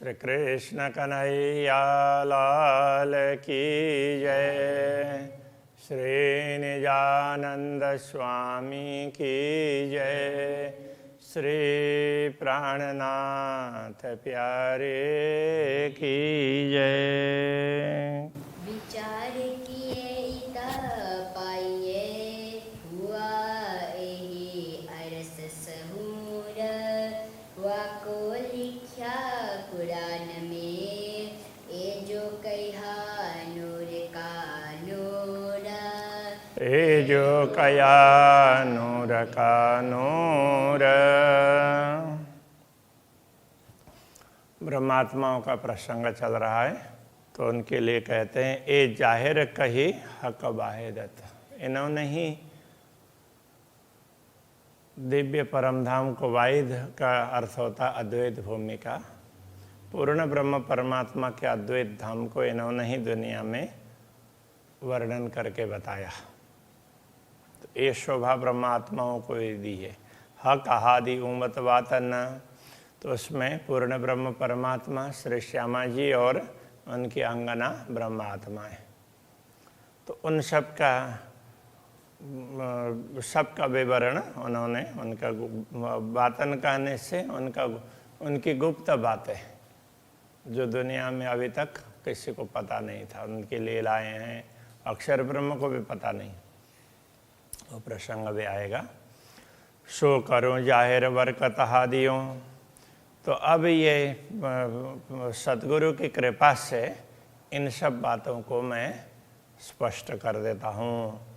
श्री कृष्ण कन्हैया लाल की जय। श्री निजानंद स्वामी की जय। श्री प्राणनाथ प्यारे की जय। विचार किए पाइए हुआ एहि अरस सहूर, वाको लिख्या पुराण में ए जो कहा नूर का नूर। ए जो कया नूर का नूर। ब्रह्मात्माओं का प्रसंग चल रहा है तो उनके लिए कहते हैं ए जाहिर कही हक वाहिदत। इन्होंने ही दिव्य परमधाम को वाहिद का अर्थ होता अद्वैत भूमि का। पूर्ण ब्रह्म परमात्मा के अद्वैत धाम को इन्होंने ही दुनिया में वर्णन करके बताया। तो ये शोभा ब्रह्मात्माओं को ही दी है। हक आदि उमत वातन, तो उसमें पूर्ण ब्रह्म परमात्मा श्री श्यामा जी और उनकी अंगना ब्रह्मात्माएं, तो उन सबका विवरण उन्होंने उनका वातन कहने से उनकी गुप्त बातें जो दुनिया में अभी तक किसी को पता नहीं था, उनकी लीलाएं हैं, अक्षर ब्रह्म को भी पता नहीं, वो प्रसंग भी आएगा। सो करूं जाहिर बरकत हादियों। तो अब ये सतगुरु की कृपा से इन सब बातों को मैं स्पष्ट कर देता हूँ।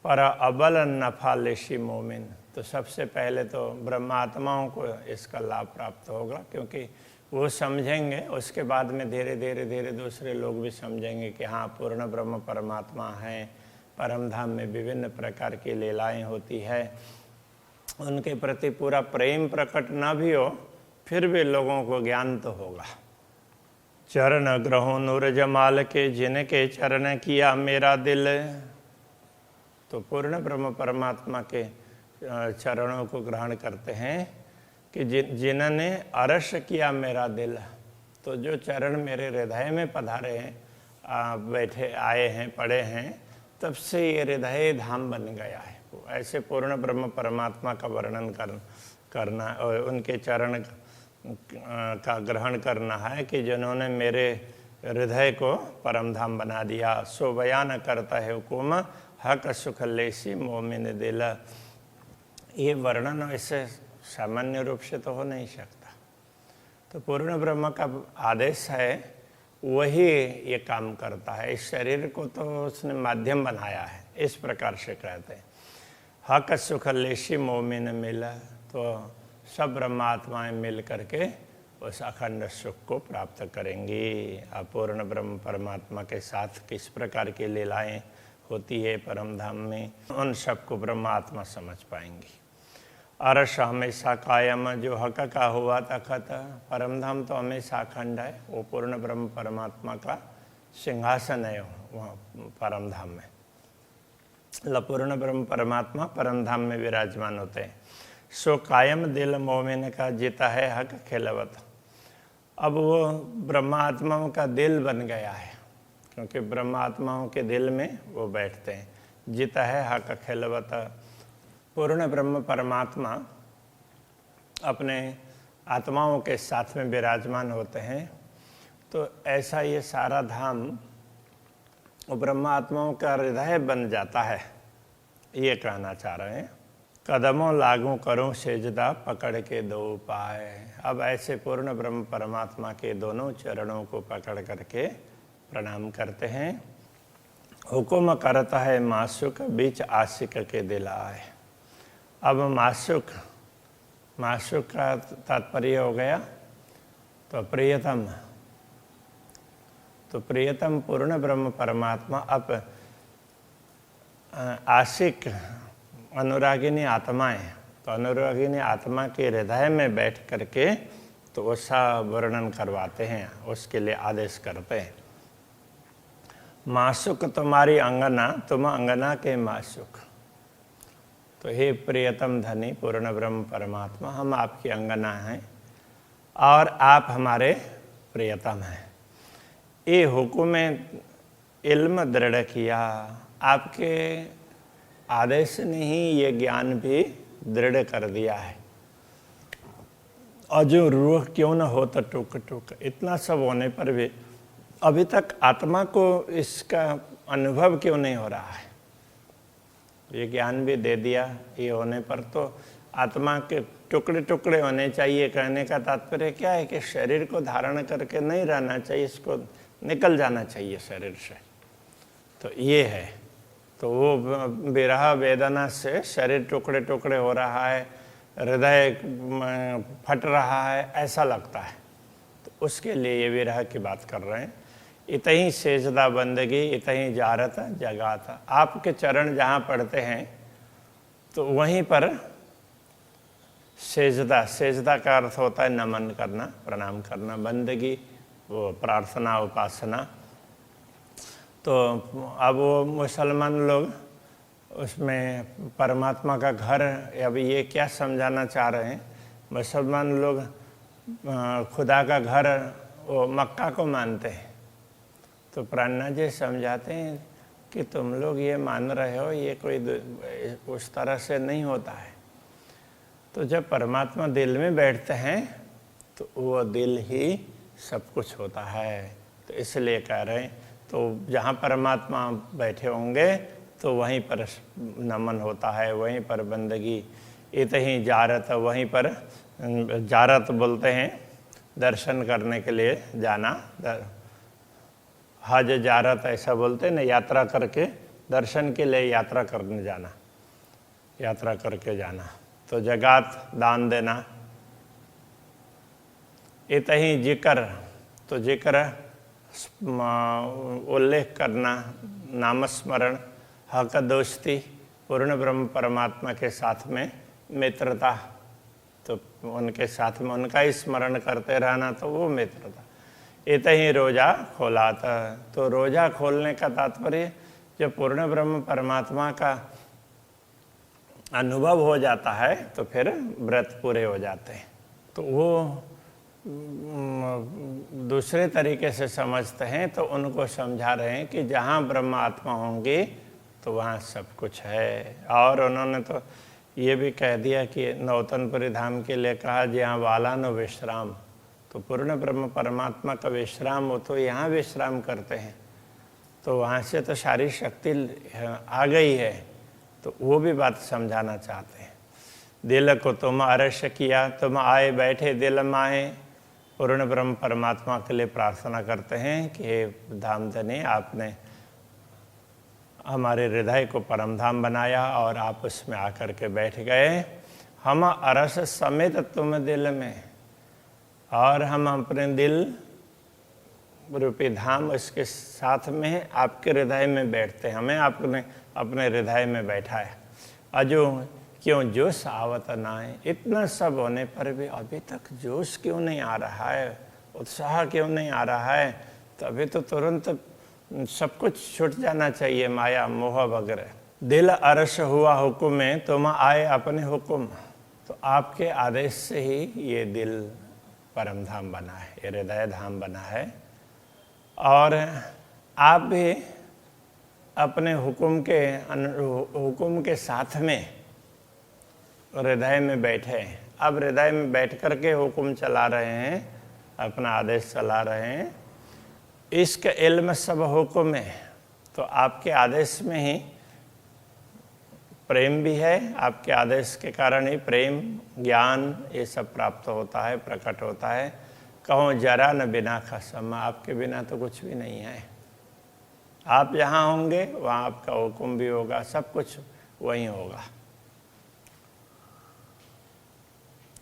पर अबल नफा लेशी मोमिन, तो सबसे पहले तो ब्रह्मात्माओं को इसका लाभ प्राप्त होगा, क्योंकि वो समझेंगे, उसके बाद में धीरे धीरे दूसरे लोग भी समझेंगे कि हाँ पूर्ण ब्रह्म परमात्मा है, परमधाम में विभिन्न प्रकार की लीलाएं होती है। उनके प्रति पूरा प्रेम प्रकट न भी हो फिर भी लोगों को ज्ञान तो होगा। चरण ग्रहों नूर जमाल के, जिनके चरण किया मेरा दिल। तो पूर्ण ब्रह्म परमात्मा के चरणों को ग्रहण करते हैं कि जिन्होंने अरश किया मेरा दिल। तो जो चरण मेरे हृदय में पधारे हैं, बैठे आए हैं, पड़े हैं, तब से ये हृदय धाम बन गया है। ऐसे पूर्ण ब्रह्म परमात्मा का वर्णन करना और उनके चरण का ग्रहण करना है कि जिन्होंने मेरे हृदय को परमधाम बना दिया। सो बयान करता है हुकुम हक सुख लेसी मोमिन दिल। ये वर्णन ऐसे सामान्य रूप से तो हो नहीं सकता। तो पूर्ण ब्रह्म का आदेश है, वही ये काम करता है। इस शरीर को तो उसने माध्यम बनाया है, इस प्रकार से कहते हैं। हक सुख लेसी मोमिन मिला, तो सब ब्रह्मात्माएं मिल करके उस अखंड सुख को प्राप्त करेंगी। अपूर्ण ब्रह्म परमात्मा के साथ किस प्रकार की लीलाएं होती है परमधाम में, उन सबको ब्रह्मात्मा समझ पाएंगी। अरश हमेशा कायम, जो हक का हुआ तखत। परमधाम तो हमेशा अखंड है, वो पूर्ण ब्रह्म परमात्मा का सिंहासन है वहाँ परमधाम में। पूर्ण ब्रह्म परमात्मा परमधाम में विराजमान होते हैं। सो कायम दिल मोमिन का जीता है हक खिलवत। अब वो ब्रह्मात्माओं का दिल बन गया है, क्योंकि ब्रह्मात्माओं के दिल में वो बैठते हैं। जीता है हक खिलवत। पूर्ण ब्रह्म परमात्मा अपने आत्माओं के साथ में विराजमान होते हैं। तो ऐसा ये सारा धाम वो ब्रह्मात्माओं का हृदय बन जाता है, ये कहना चाह रहे हैं। कदमों लागू करूं सेजदा पकड़ के दो पाए। अब ऐसे पूर्ण ब्रह्म परमात्मा के दोनों चरणों को पकड़ करके प्रणाम करते हैं। हुकुम करता है मासुक, बीच आशिक के दिल आए। अब मासुक का तात्पर्य हो गया तो प्रियतम। तो प्रियतम पूर्ण ब्रह्म परमात्मा अब आशिक अनुरागिनी आत्माएं, तो अनुरागिनी आत्मा के हृदय में बैठ करके तो उसका वर्णन करवाते हैं, उसके लिए आदेश करते हैं। मासुक तुम्हारी अंगना, तुम अंगना के मासुक। तो हे प्रियतम धनी पूर्ण ब्रह्म परमात्मा, हम आपकी अंगना हैं और आप हमारे प्रियतम है। ये हुक्म इल्म दृढ़ किया, आपके आदेश ने ही ये ज्ञान भी दृढ़ कर दिया है। और जो रूह क्यों न हो तो टुक टुक, इतना सब होने पर भी अभी तक आत्मा को इसका अनुभव क्यों नहीं हो रहा है? ये ज्ञान भी दे दिया, ये होने पर तो आत्मा के टुकड़े टुकड़े होने चाहिए। कहने का तात्पर्य क्या है कि शरीर को धारण करके नहीं रहना चाहिए, इसको निकल जाना चाहिए शरीर से। तो ये है, तो वो विरह वेदना से शरीर टुकड़े टुकड़े हो रहा है, हृदय फट रहा है, ऐसा लगता है। तो उसके लिए ये विरह की बात कर रहे हैं। इतही सेजदा बंदगी, इतही जारत जगाता। आपके चरण जहाँ पड़ते हैं तो वहीं पर सेजदा, सेजदा का अर्थ होता है नमन करना, प्रणाम करना, बंदगी वो प्रार्थना उपासना। तो अब वो मुसलमान लोग उसमें परमात्मा का घर, अब ये क्या समझाना चाह रहे हैं, मुसलमान लोग खुदा का घर वो मक्का को मानते हैं। तो प्राणनाथ जी समझाते हैं कि तुम लोग ये मान रहे हो, ये कोई उस तरह से नहीं होता है। तो जब परमात्मा दिल में बैठते हैं तो वो दिल ही सब कुछ होता है। तो इसलिए कह रहे हैं, तो जहाँ परमात्मा बैठे होंगे तो वहीं पर नमन होता है, वहीं पर बंदगी। इतही जारत, वहीं पर जारत बोलते हैं दर्शन करने के लिए जाना। हज जारत ऐसा बोलते हैं ना, यात्रा करके दर्शन के लिए यात्रा करने जाना, यात्रा करके जाना। तो जगात दान देना। इतही जिक्र, तो जिक्र उल्लेख करना, नामस्मरण। हक दोस्ती, पूर्ण ब्रह्म परमात्मा के साथ में मित्रता, तो उनके साथ में उनका ही स्मरण करते रहना, तो वो मित्रता। इतही रोजा खोला था, तो रोजा खोलने का तात्पर्य जब पूर्ण ब्रह्म परमात्मा का अनुभव हो जाता है तो फिर व्रत पूरे हो जाते हैं। तो वो दूसरे तरीके से समझते हैं, तो उनको समझा रहे हैं कि जहाँ ब्रह्म आत्मा होंगी तो वहाँ सब कुछ है। और उन्होंने तो ये भी कह दिया कि नौतनपुरी धाम के लिए कहा जहाँ वाला न विश्राम, तो पूर्ण ब्रह्म परमात्मा का विश्राम हो तो यहाँ विश्राम करते हैं। तो वहाँ से तो सारी शक्ति आ गई है, तो वो भी बात समझाना चाहते हैं। दिल को तुम अरश किया, तुम आए बैठे दिल माए। पूर्ण ब्रह्म परमात्मा के लिए प्रार्थना करते हैं कि हे धामधनी, आपने हमारे हृदय को परम धाम बनाया और आप उसमें आकर के बैठ गए। हम अरस समेत तुम दिल में, और हम अपने दिल रूपी धाम उसके साथ में आपके हृदय में बैठते हैं। हमें आपने अपने हृदय में बैठा है। अजो क्यों जोश आवत ना है, इतना सब होने पर भी अभी तक जोश क्यों नहीं आ रहा है, उत्साह क्यों नहीं आ रहा है? तो अभी तो तुरंत सब कुछ छूट जाना चाहिए, माया मोह वगैरह। दिल अरश हुआ हुक्म में, तुम आए अपने हुक्म। तो आपके आदेश से ही ये दिल परम धाम बना है, ये हृदय धाम बना है। और आप भी अपने हुक्म के साथ में हृदय में बैठे हैं। अब हृदय में बैठ करके हुक्म चला रहे हैं, अपना आदेश चला रहे हैं। इश्क इल्म सब हुक्म है, तो आपके आदेश में ही प्रेम भी है। आपके आदेश के कारण ही प्रेम ज्ञान ये सब प्राप्त होता है, प्रकट होता है। कहो जरा न बिना खसम, आपके बिना तो कुछ भी नहीं है। आप जहाँ होंगे वहाँ आपका हुक्म भी होगा, सब कुछ वहीं होगा।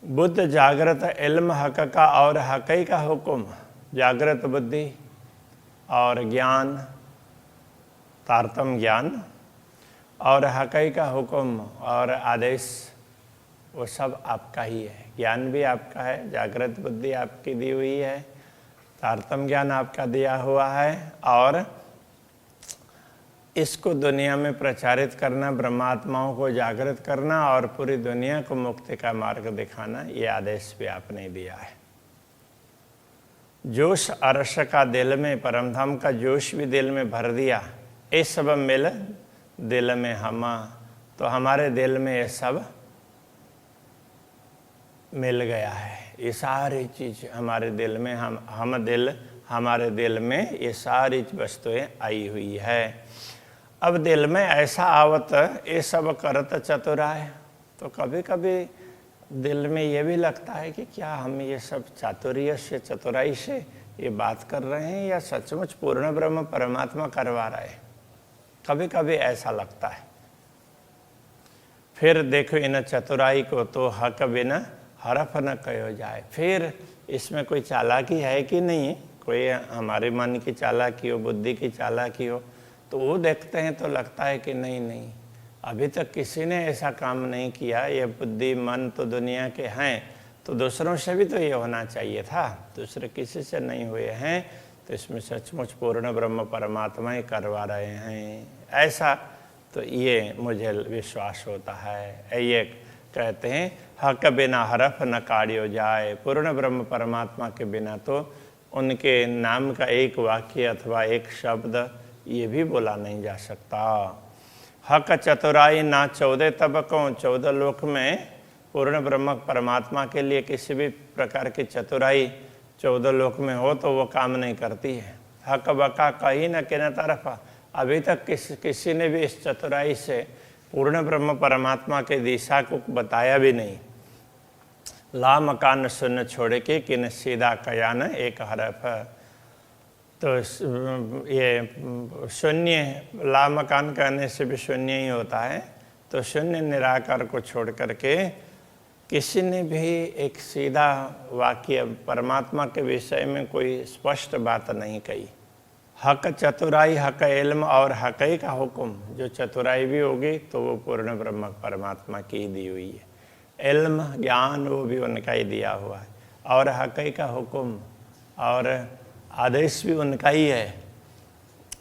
बुद्ध जागृत इल्म हक का और हकई का हुक्म, जागृत बुद्धि और ज्ञान, तारतम ज्ञान और हकई का हुक्म और आदेश, वो सब आपका ही है। ज्ञान भी आपका है, जागृत बुद्धि आपकी दी हुई है, तारतम ज्ञान आपका दिया हुआ है, और इसको दुनिया में प्रचारित करना, ब्रह्मात्माओं को जागृत करना और पूरी दुनिया को मुक्ति का मार्ग दिखाना, ये आदेश भी आपने दिया है। जोश अरस का दिल में, परमधाम का जोश भी दिल में भर दिया। ये सब मिल दिल में हमा, तो हमारे दिल में ये सब मिल गया है। ये सारी चीज़ हमारे दिल में, हमारे दिल में ये सारी वस्तुएं आई हुई है। अब दिल में ऐसा आवत ये सब करत चतुराय, तो कभी कभी दिल में ये भी लगता है कि क्या हम ये सब चातुर्य से, चतुराई से ये बात कर रहे हैं या सचमुच पूर्ण ब्रह्म परमात्मा करवा रहे हैं। कभी कभी ऐसा लगता है। फिर देखो इन चतुराई को तो हक बिना हरफ न कहो जाए। फिर इसमें कोई चालाकी है कि नहीं, कोई हमारे मन की चालाकी हो, बुद्धि की चालाकी हो, तो वो देखते हैं तो लगता है कि नहीं, अभी तक किसी ने ऐसा काम नहीं किया। ये बुद्धि मन तो दुनिया के हैं, तो दूसरों से भी तो ये होना चाहिए था, दूसरे किसी से नहीं हुए हैं, तो इसमें सचमुच पूर्ण ब्रह्म परमात्मा ही करवा रहे हैं, ऐसा तो ये मुझे विश्वास होता है। ये कहते हैं हक बिना हरफ न काढ़ियो जाए। पूर्ण ब्रह्म परमात्मा के बिना तो उनके नाम का एक वाक्य अथवा एक शब्द ये भी बोला नहीं जा सकता। हक चतुराई ना 14 तबकों, 14 लोक में पूर्ण ब्रह्म परमात्मा के लिए किसी भी प्रकार की चतुराई 14 लोक में हो तो वो काम नहीं करती है। हक बका कहीं न किन तरफ, अभी तक किसी ने भी इस चतुराई से पूर्ण ब्रह्म परमात्मा के दिशा को बताया भी नहीं। ला मकान शून्य छोड़ के किन सीधा कयान एक हरफ, तो ये शून्य, ला मकान कहने से भी शून्य ही होता है, तो शून्य निराकार को छोड़ करके किसी ने भी एक सीधा वाक्य परमात्मा के विषय में कोई स्पष्ट बात नहीं कही। हक चतुराई, हक इल्म और हकई का हुक्म, जो चतुराई भी होगी तो वो पूर्ण ब्रह्म परमात्मा की ही दी हुई है। इल्म ज्ञान वो भी उनका ही दिया हुआ है, और हकई का हुक्म और आदेश भी उनका ही है।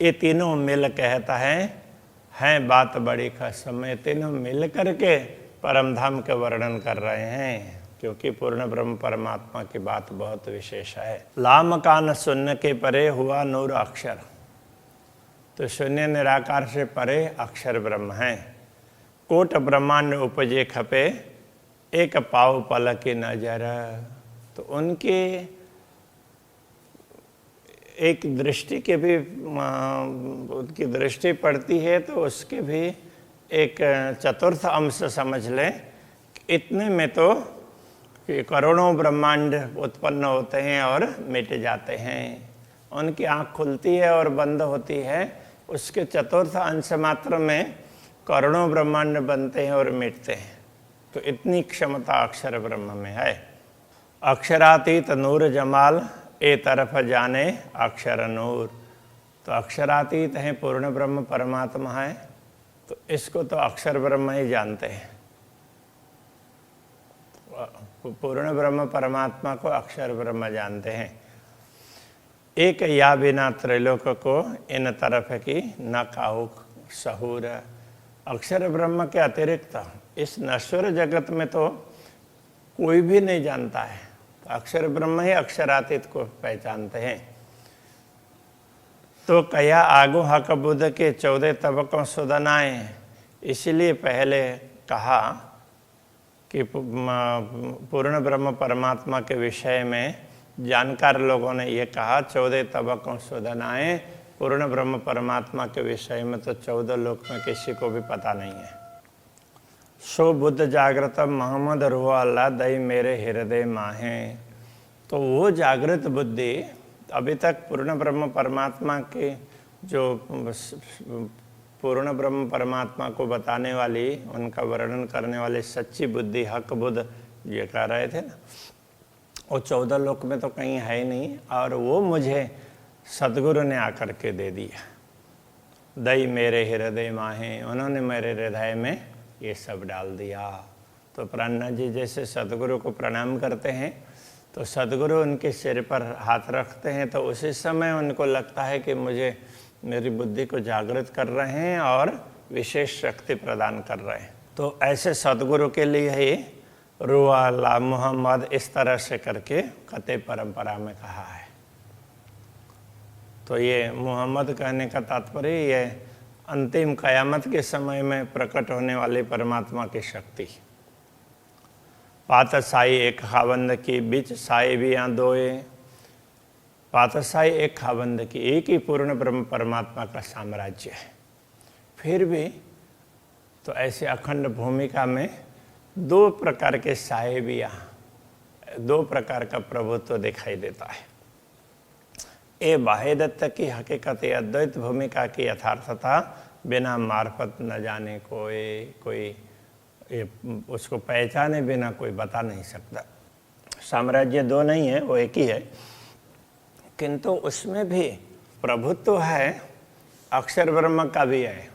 ये तीनों मिल कहता है बात बड़ी खसम। ये तीनों मिल करके परमधाम के वर्णन कर रहे हैं, क्योंकि पूर्ण ब्रह्म परमात्मा की बात बहुत विशेष है। लाम कान शून्य के परे हुआ नूर अक्षर, तो शून्य निराकार से परे अक्षर ब्रह्म है। कोट ब्रह्मांड उपजे खपे एक पाव पल की नजर, तो उनके एक दृष्टि के भी, उनकी दृष्टि पड़ती है तो उसके भी एक चतुर्थ अंश समझ लें। इतने में तो कि करोड़ों ब्रह्मांड उत्पन्न होते हैं और मिट जाते हैं। उनकी आँख खुलती है और बंद होती है, उसके चतुर्थ अंश मात्र में करोड़ों ब्रह्मांड बनते हैं और मिटते हैं। तो इतनी क्षमता अक्षर ब्रह्म में है। अक्षरातीत नूर जमाल ए तरफ जाने अक्षर नूर, तो अक्षरातीत है, पूर्ण ब्रह्म परमात्मा है, तो इसको तो अक्षर ब्रह्म ही जानते हैं। पूर्ण ब्रह्म परमात्मा को अक्षर ब्रह्म जानते हैं। एक या बिना त्रैलोक को इन तरफ की न काहू सहूर, अक्षर ब्रह्म के अतिरिक्त इस नश्वर जगत में तो कोई भी नहीं जानता है, तो अक्षर ब्रह्म ही अक्षरातीत को पहचानते हैं। तो कया आगो हक बुद्ध के 14 तबकों सुदनाए, इसलिए पहले कहा कि पूर्ण ब्रह्म परमात्मा के विषय में जानकार लोगों ने ये कहा 14 तबकों सुदनाए, पूर्ण ब्रह्म परमात्मा के विषय में तो 14 लोक में किसी को भी पता नहीं है। सो बुद्ध जागृत मोहम्मद रूह अल्लाह दई मेरे हृदय माहे, तो वो जागृत बुद्धि अभी तक पूर्ण ब्रह्म परमात्मा के, जो पूर्ण ब्रह्म परमात्मा को बताने वाली, उनका वर्णन करने वाली सच्ची बुद्धि, हक बुद्ध ये कह रहे थे ना, वो 14 लोक में तो कहीं है ही नहीं, और वो मुझे सदगुरु ने आकर के दे दिया। दई मेरे हृदय माहे, उन्होंने मेरे हृदय में ये सब डाल दिया। तो प्राणनाथ जी जैसे सदगुरु को प्रणाम करते हैं, तो सदगुरु उनके सिर पर हाथ रखते हैं, तो उसी समय उनको लगता है कि मुझे, मेरी बुद्धि को जागृत कर रहे हैं और विशेष शक्ति प्रदान कर रहे हैं। तो ऐसे सदगुरु के लिए ही रूह अल्लाह मोहम्मद इस तरह से करके कते परंपरा में कहा है। तो ये मोहम्मद कहने का तात्पर्य ये अंतिम कयामत के समय में प्रकट होने वाली परमात्मा की शक्ति। पात साई एक खाबंद की बीच साई भी यहाँ दोए। पात साई एक खाबंद की, एक ही पूर्ण ब्रह्म परमात्मा का साम्राज्य है, फिर भी तो ऐसे अखंड भूमिका में दो प्रकार के साए भी यहाँ, दो प्रकार का प्रभुत्व दिखाई देता है। ये बाह्य दत्त की हकीकत अद्वैत भूमिका की यथार्थता बिना मार्फत न जाने कोई ये उसको पहचाने बिना कोई बता नहीं सकता। साम्राज्य दो नहीं है, वो एक ही है, किंतु उसमें भी प्रभुत्व है, अक्षर ब्रह्म का भी है।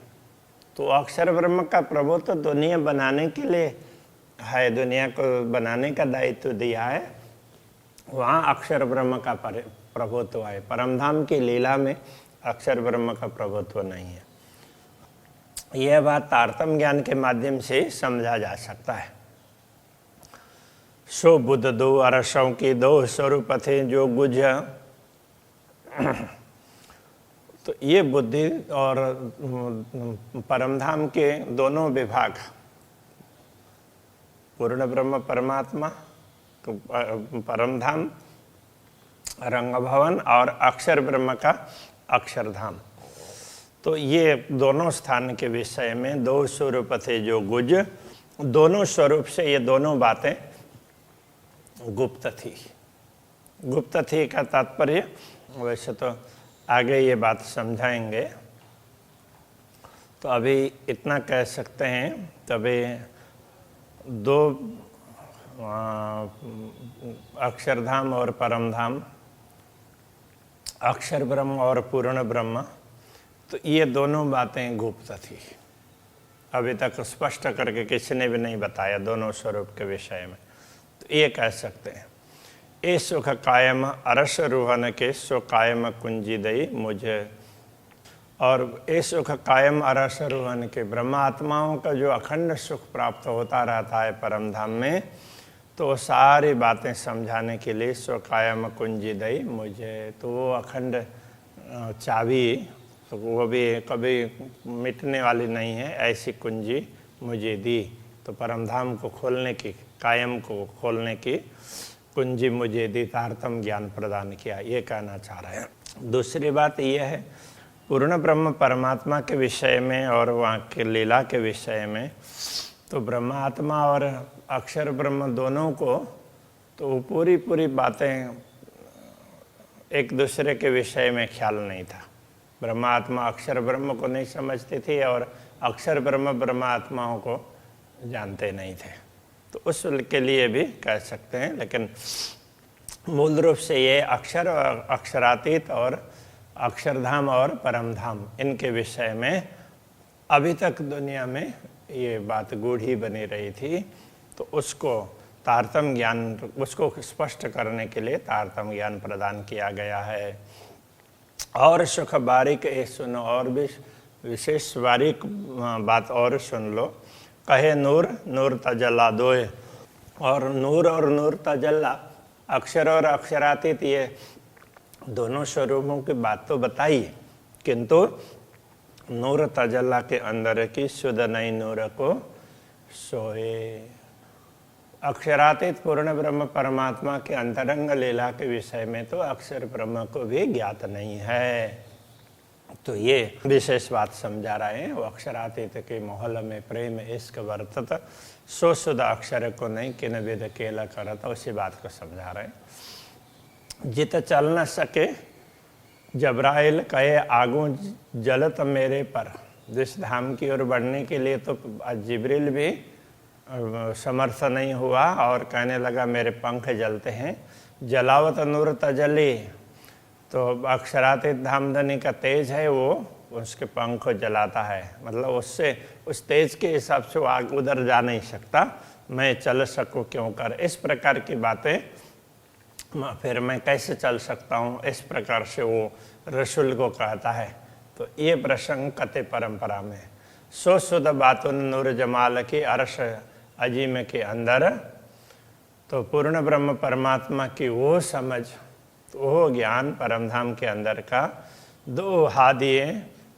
तो अक्षर ब्रह्म का प्रभुत्व दुनिया बनाने के लिए है, दुनिया को बनाने का दायित्व दिया है, वहाँ अक्षर ब्रह्म का प्रभुत्व है। परमधाम की लीला में अक्षर ब्रह्म का प्रभुत्व नहीं है। यह बात तारतम्य ज्ञान के माध्यम से समझा जा सकता है। सो बुद्ध दो अरसों की दो स्वरूप थे जो गुज। तो ये बुद्धि और परमधाम के दोनों विभाग, पूर्ण ब्रह्म परमात्मा परमधाम रंग भवन और अक्षर ब्रह्म का अक्षरधाम, तो ये दोनों स्थान के विषय में दो स्वरूप थे जो गुज। दोनों स्वरूप से ये दोनों बातें गुप्त थी। गुप्त थी का तात्पर्य वैसे तो आगे ये बात समझाएंगे, तो अभी इतना कह सकते हैं। तभी दो अक्षरधाम और परमधाम, अक्षर ब्रह्म और पूर्ण ब्रह्म, तो ये दोनों बातें गुप्त थी। अभी तक स्पष्ट करके किसी ने भी नहीं बताया दोनों स्वरूप के विषय में। तो ये कह सकते हैं, ए सुख कायम अरस रूहन के सो कायम कुंजी दई मुझे। और ए सुख कायम अरस रूहन के, ब्रह्मात्माओं का जो अखंड सुख प्राप्त होता रहता है परमधाम में, तो सारी बातें समझाने के लिए सो कायम कुंजी दई मुझे। तो वो अखंड चाबी, तो वो भी कभी मिटने वाली नहीं है, ऐसी कुंजी मुझे दी। तो परमधाम को खोलने की, कायम को खोलने की कुंजी मुझे दी, तारतम्य ज्ञान प्रदान किया, ये कहना चाह रहे हैं। दूसरी बात यह है, पूर्ण ब्रह्म परमात्मा के विषय में और वहाँ के लीला के विषय में, तो ब्रह्मात्मा और अक्षर ब्रह्म दोनों को तो पूरी बातें एक दूसरे के विषय में ख्याल नहीं था। ब्रह्मात्मा अक्षर ब्रह्म को नहीं समझते थे और अक्षर ब्रह्म ब्रह्मात्माओं को जानते नहीं थे। तो उस के लिए भी कह सकते हैं, लेकिन मूल रूप से ये अक्षर और अक्षरातीत और अक्षरधाम और परमधाम, इनके विषय में अभी तक दुनिया में ये बात गूढ़ी बनी रही थी। तो उसको तारतम्य ज्ञान, उसको स्पष्ट करने के लिए तारतम्य ज्ञान प्रदान किया गया है। और सुख बारीक ये सुनो, और भी विशेष बारीक बात और सुन लो। कहे नूर नूर तजल्ला दोए, और नूर तजल्ला, अक्षर और अक्षरातीत, ये दोनों स्वरूपों की बात तो बताई, किंतु नूर तजल्ला के अंदर की शुद्ध नई नूर को सोए। अक्षरातीत पूर्ण ब्रह्म परमात्मा के अंतरंग लीला के विषय में तो अक्षर ब्रह्म को भी ज्ञात नहीं है। तो ये विशेष बात समझा रहे हैं। वो अक्षरातीत के मोहल में प्रेम इश्क वर्तत, सो शुद्ध अक्षर को नहीं किन विध केला करत, उसी बात को समझा रहे हैं। जित चल न सके जबराइल कहे आगू जलत मेरे पर। जिस धाम की ओर बढ़ने के लिए तो जिब्रील भी समर्थ नहीं हुआ और कहने लगा मेरे पंख जलते हैं। जलावत नूर तजली, तो अक्षरातीत धामधनी का तेज है, वो उसके पंख को जलाता है, मतलब उससे उस तेज के हिसाब से वो आग उधर जा नहीं सकता, मैं चल सकूं क्यों कर। इस प्रकार की बातें, फिर मैं कैसे चल सकता हूँ, इस प्रकार से वो रसूल को कहता है। तो ये प्रसंग कते परंपरा में सो शुद्ध बातुन नूर जमाल की अर्श अजीम के अंदर, तो पूर्ण ब्रह्म परमात्मा की वो समझ, वो ज्ञान परमधाम के अंदर का दो हा दिए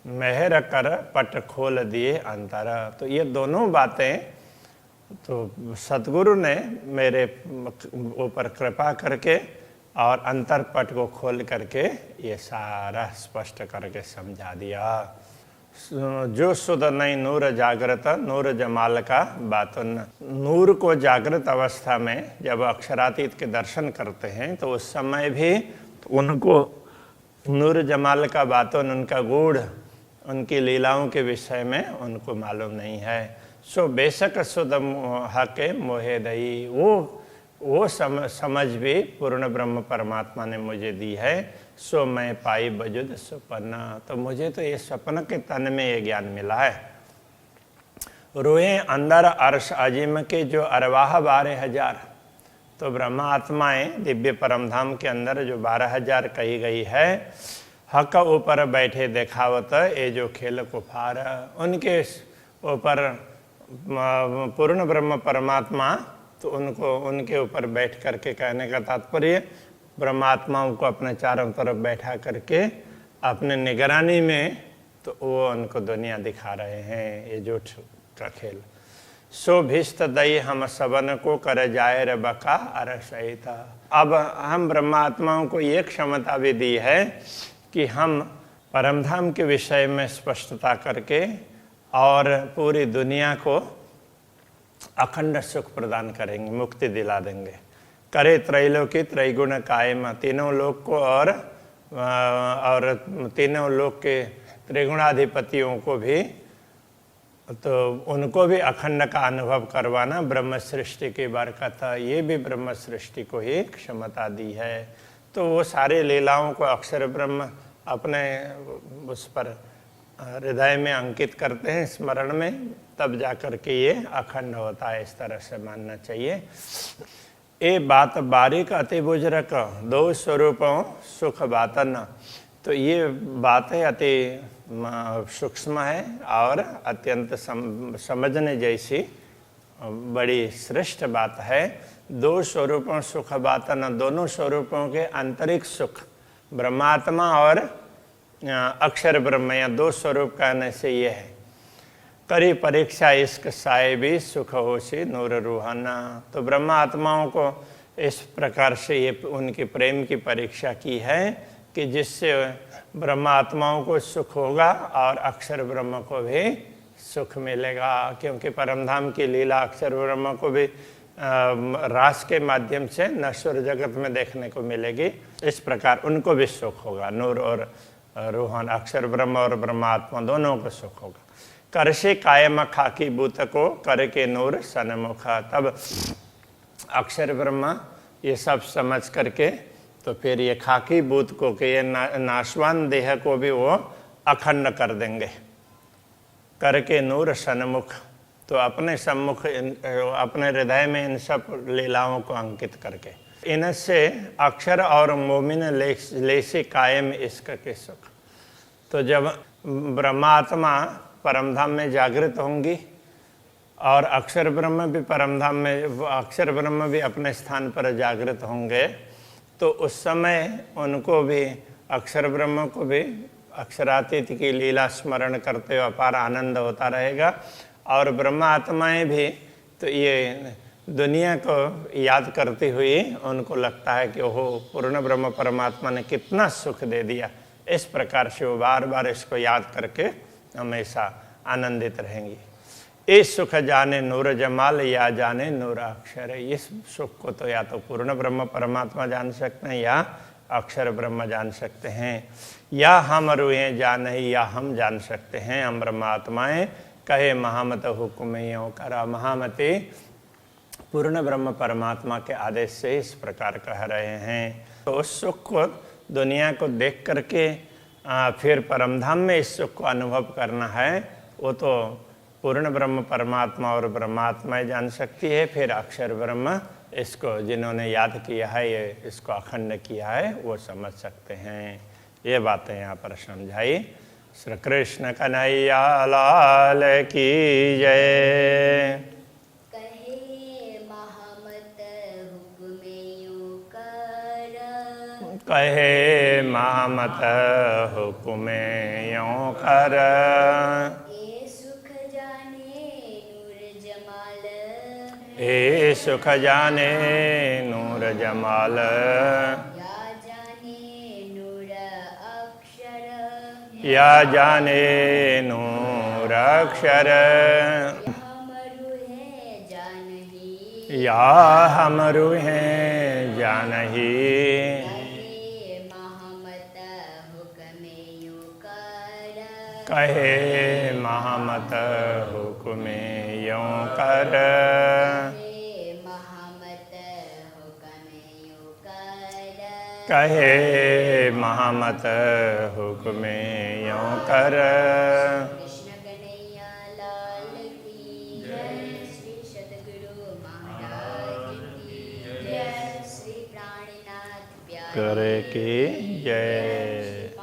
मेहर कर पट खोल दिए अंतर। तो ये दोनों बातें तो सतगुरु ने मेरे ऊपर कृपा करके और अंतरपट को खोल करके ये सारा स्पष्ट करके समझा दिया। जो सुध नहीं नूर जागृत नूर जमाल का बातन। नूर को जागृत अवस्था में जब अक्षरातीत के दर्शन करते हैं तो उस समय भी उनको नूर जमाल का बातन, उनका गुण, उनकी लीलाओं के विषय में उनको मालूम नहीं है। सो बेशक सुध हके मोहे दई, वो समझ भी पूर्ण ब्रह्म परमात्मा ने मुझे दी है। सो मैं पाई बजुद स्वप्न, तो मुझे तो ये स्वप्न के तन में ये ज्ञान मिला है। रोए अंदर अर्श अजीम के जो अरवाह 12,000, तो ब्रह्मा आत्माएं दिव्य परमधाम के अंदर जो 12,000 कही गई है, हक ऊपर बैठे देखावत ये जो खेल कुफार, उनके ऊपर पूर्ण ब्रह्म परमात्मा तो उनको उनके ऊपर बैठ करके, कहने का तात्पर्य ब्रह्मात्माओं को अपने चारों तरफ बैठा करके अपने निगरानी में तो वो उनको दुनिया दिखा रहे हैं, ये जोठ का खेल। सो भिस्त दई हम सबन को कर जाए रे बका अरसहिता। अब हम ब्रह्मात्माओं को ये क्षमता भी दी है कि हम परमधाम के विषय में स्पष्टता करके और पूरी दुनिया को अखंड सुख प्रदान करेंगे, मुक्ति दिला देंगे। करे त्रैलोकी त्रैगुण कायम, तीनों लोक को और तीनों लोक के त्रिगुणाधिपतियों को भी, तो उनको भी अखंड का अनुभव करवाना ब्रह्म सृष्टि की बरकत, ये भी ब्रह्म सृष्टि को ही क्षमता दी है। तो वो सारे लीलाओं को अक्षर ब्रह्म अपने उस पर हृदय में अंकित करते हैं, स्मरण में, तब जाकर के ये अखंड होता है। इस तरह से मानना चाहिए। ए बात बारीक अति बुजुर्ग दो स्वरूपों सुख बातन, तो ये बातें अति सूक्ष्म है और अत्यंत समझने जैसी बड़ी श्रेष्ठ बात है। दो स्वरूपों सुख बातन, दोनों स्वरूपों के आंतरिक सुख, ब्रह्मात्मा और अक्षर ब्रह्म, या दो स्वरूप कहने से ये है। करी परीक्षा इश्क साहिबी सुख होशी नूर रूहाना, तो ब्रह्मा आत्माओं को इस प्रकार से ये उनकी प्रेम की परीक्षा की है कि जिससे ब्रह्मा आत्माओं को सुख होगा और अक्षर ब्रह्म को भी सुख मिलेगा। क्योंकि परमधाम की लीला अक्षर ब्रह्म को भी रास के माध्यम से नश्वर जगत में देखने को मिलेगी। इस प्रकार उनको भी सुख होगा, नूर और रूहान, अक्षर ब्रह्म और ब्रह्मात्मा दोनों को सुख होगा। कर से कायम खाकी बूत को कर के नूर सनमुखा, तब अक्षर ब्रह्मा ये सब समझ करके तो फिर ये खाकी बूत को के ये नाशवान देह को भी वो अखंड कर देंगे। करके नूर सन्मुख, तो अपने सम्मुख अपने हृदय में इन सब लीलाओं को अंकित करके इनसे अक्षर और मोमिन लेसे कायम इश्क के सुख। तो जब ब्रह्मात्मा परमधाम में जागृत होंगी और अक्षर ब्रह्म भी परमधाम में, अक्षर ब्रह्म भी अपने स्थान पर जागृत होंगे, तो उस समय उनको भी, अक्षर ब्रह्म को भी अक्षरातीत की लीला स्मरण करते हुए अपार आनंद होता रहेगा। और ब्रह्म आत्माएं भी तो ये दुनिया को याद करती हुई उनको लगता है कि ओहो, पूर्ण ब्रह्म परमात्मा ने कितना सुख दे दिया। इस प्रकार से वो बार बार इसको याद करके हमेशा आनंदित रहेंगी। इस सुख जाने नूर जमाल या जाने नूर अक्षर, इस सुख को तो या तो पूर्ण ब्रह्म परमात्मा जान सकते हैं या अक्षर ब्रह्म जान सकते हैं, या हम रूहें जाने या हम जान सकते हैं। हम ब्रह्मात्माएं कहे महामत हुक्म यों करा, महामते पूर्ण ब्रह्म परमात्मा के आदेश से इस प्रकार कह रहे हैं। तो उस सुख को दुनिया को देख करके फिर परमधाम में इस सुख को अनुभव करना है, वो तो पूर्ण ब्रह्म परमात्मा और ब्रह्मात्मा जान सकती है। फिर अक्षर ब्रह्म इसको जिन्होंने याद किया है, ये इसको अखंड किया है, वो समझ सकते हैं। ये बातें यहाँ पर समझाई। श्री कृष्ण कन्हैया लाल की जय। कहे महामत हुक्मे यों कर। ए सुख जाने नूर जमाल, ए सुख जाने नूर जमाल। या जाने नूर अक्षर, या जाने नूर अक्षर। हमरु है जानही, या हमरु हैं जानही। कहे महामत हुक्मे यों कर, कहे महामत हुक्मे यों कर। कहे महामत हुक्मे यों कर। कृष्ण कन्हैया लाल की जय, श्री सद्गुरु महाराज की जय, श्री प्राणनाथ प्यारे करे की जय।